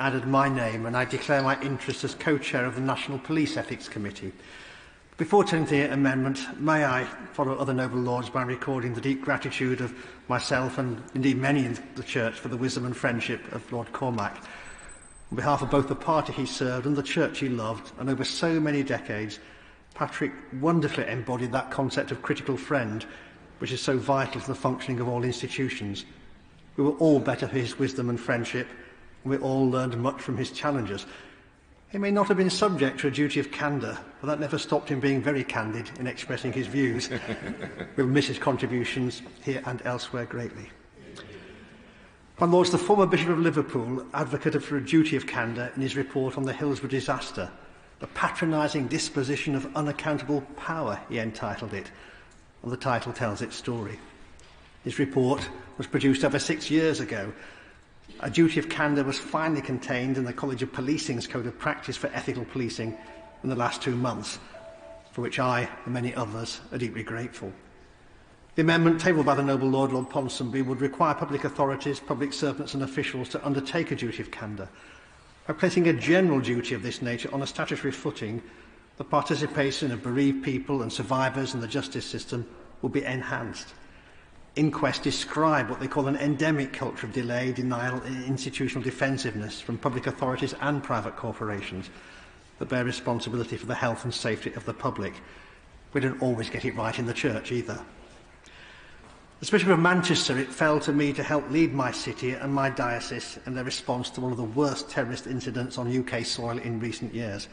added my name, and I declare my interest as co-chair of the National Police Ethics Committee. Before turning to the amendment, may I follow other noble lords by recording the deep gratitude of myself and indeed many in the Church for the wisdom and friendship of Lord Cormac. On behalf of both the party he served and the Church he loved, and over so many decades, Patrick wonderfully embodied that concept of critical friend, which is so vital to the functioning of all institutions. We were all better for his wisdom and friendship, and we all learned much from his challenges. He may not have been subject to a duty of candour, but that never stopped him being very candid in expressing his views. We'll miss his contributions here and elsewhere greatly. My Lords, the former Bishop of Liverpool advocated for a duty of candour in his report on the Hillsborough disaster. The patronising disposition of unaccountable power, he entitled it, and the title tells its story. His report was produced over 6 years ago. A duty of candour was finally contained in the College of Policing's Code of Practice for Ethical Policing in the last 2 months, for which I and many others are deeply grateful. The amendment tabled by the noble Lord Ponsonby would require public authorities, public servants and officials to undertake a duty of candour. By placing a general duty of this nature on a statutory footing, the participation of bereaved people and survivors in the justice system will be enhanced. Inquests describe what they call an endemic culture of delay, denial and institutional defensiveness from public authorities and private corporations that bear responsibility for the health and safety of the public. We don't always get it right in the Church either. As Bishop of Manchester, it fell to me to help lead my city and my diocese in their response to one of the worst terrorist incidents on UK soil in recent years.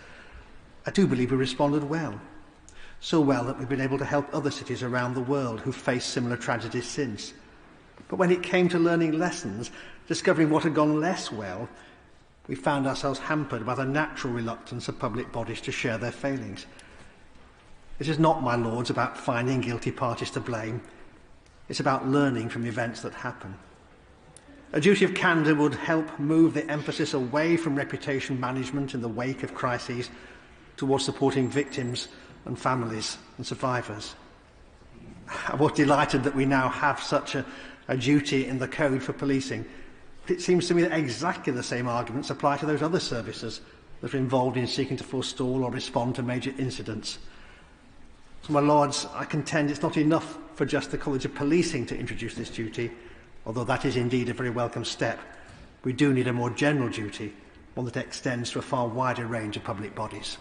I do believe we responded well. So well that we've been able to help other cities around the world who've faced similar tragedies since. But when it came to learning lessons, discovering what had gone less well, we found ourselves hampered by the natural reluctance of public bodies to share their failings. This is not, my lords, about finding guilty parties to blame. It's about learning from events that happen. A duty of candour would help move the emphasis away from reputation management in the wake of crises towards supporting victims and families and survivors. I was delighted that we now have such a duty in the Code for Policing. It seems to me that exactly the same arguments apply to those other services that are involved in seeking to forestall or respond to major incidents. So, my Lords, I contend it's not enough for just the College of Policing to introduce this duty, although that is indeed a very welcome step. We do need a more general duty, one that extends to a far wider range of public bodies.